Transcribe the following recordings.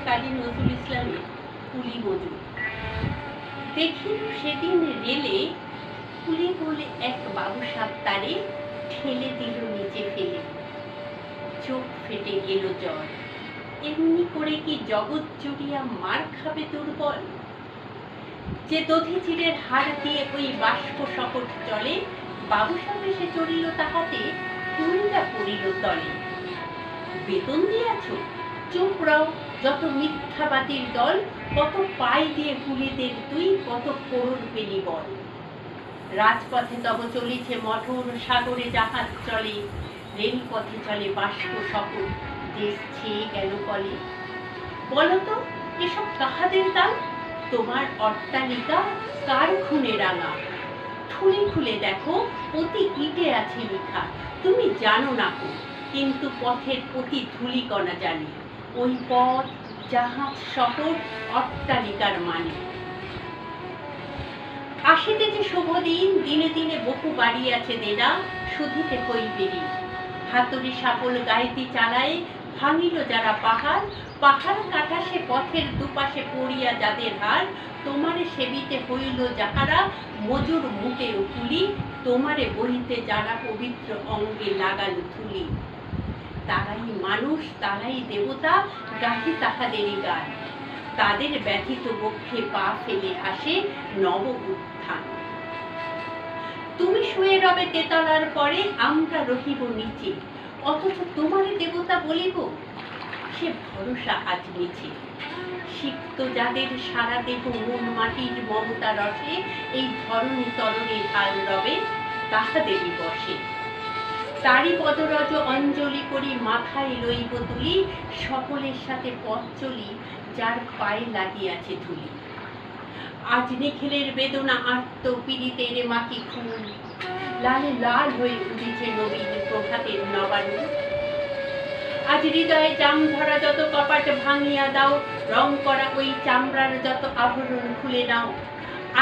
কাজী নজরুল ইসলামের কুলি মজুর। দেখিল সেদিন রেলে কুলি বলে এক বাবুসাব তারে ঠেলে দিল নিচে ফেলে, চোখ ফেটে গেল জ্বর। এমনি করে কি জগৎ জুড়িয়া মার খাবে দুর্বল? যে দধিচিরের হাড় দিয়ে ওই বাষ্প শকট চলে, বাবুসাব এসে চড়িল তাহাতে, কুলিটা পড়িল তলে। বেতন দিয়াছ? চুপ রও, যত মিথ্যাবাদীর দল, কত পাই দিয়ে কুলিদের তুই, কত করোর পেলি বল। রাজপথে তব চলিছে মঠর, সাগরে জাহাজ চলে, রেলপথে চলে বাষ্প শকট, দেশ ছেয়ে গেল কলে। বলতো এসব কাহাদের দান? তোমার অট্টালিকা কার খুনে রাঙা? ঠুলি খুলে দেখো, প্রতি ইটে আছে লেখা, তুমি জানো না কো, কিন্তু পথের প্রতি ধূলিকণা জানি। ওই পথ, জাহাজ, শহর, অট্টালিকার মানে। আসিতেছে শুভ দিন, দিনে দিনে বহু বাড়ি আছে দেনা, শুধিতে হইবেরি। হাতুড়ি সাপল গাইতি চালায়, ভাঙিল যারা পাহাড়, পাহাড় কাটা সে পথের দুপাশে পড়িয়া যাদের হার। তোমারে সেবিতে হইল যাহারা, মজুর মুটের কুলি, তোমারে বহিতে যারা পবিত্র অঙ্গে লাগাল ধুলি। তারাই মানুষ, তারাই দেবতা, গাহি তাহাদেরই গান। তাদের ব্যথিত বক্ষে পা ফেলে আসে নব উত্থান। তুমি শুয়ে রবে তেতলার পরে, আমরা রহিব নিচে, অথচ তোমার দেবতা বলিব, সে ভরসা আজ নিচে। সিক্ত যাদের সারা দেহ মন মাটির মমতা রসে, এই ধরণী তরণী ঢাল রবে তাহাদেরই বসে। তারই পদরজ অঞ্জলি করি, মাথায় লইব তুলি, সকলের সাথে পথ চলি, যার পায়ে লাগিয়াছে ধুলি। আজ নিখিলের বেদনা আর্ত পীড়িতের মাটি খুন, লালে লাল হয়ে উঠেছে নবীন প্রভাতের নবান্ন। আজ হৃদয়ে জাম ধরা যত কপাট ভাঙিয়া দাও, রং করা ওই চামড়ার যত আভরণ খুলে নাও।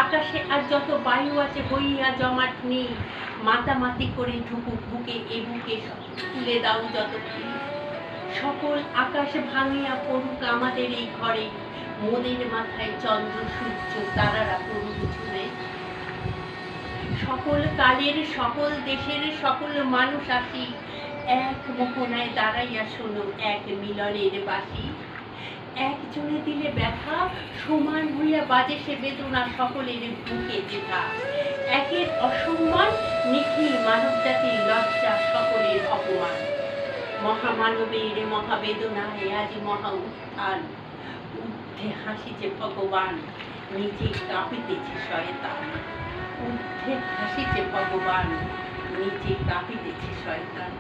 আকাশে আজ যত বায়ু আছে বইয়া জমাট নেই, মাতামাতি করে ঢুকুক বুকে, এ বুকে তুলে দাও যত ফুল। সকল আকাশ ভাঙিয়া পড়ুক আমাদের এই ঘরে, মোদের মাথায় চন্দ্র সূর্য তারারা পড়ুক ঝুলে। সকল কালের সকল দেশের সকল মানুষ আসি, এক মোহনায় দাঁড়াইয়া শোনো এক মিলনের বাসি। একজনে দিলে ব্যথা, সমান হইয়া বাজে সে বেদনা সকলের বুকে যেথা। একের অসম্মান, নিখিল মানব জাতির লজ্জা, সকলের অপমান। মহামানবের মহাবেদনায় আজ মহা উত্থান, ঊর্ধ্বে হাসিছে ভগবান, নিচে কাঁপিতেছে শয়তান। ঊর্ধ্বে হাসিছে ভগবান, নিচে কাঁপিতেছে শয়তান।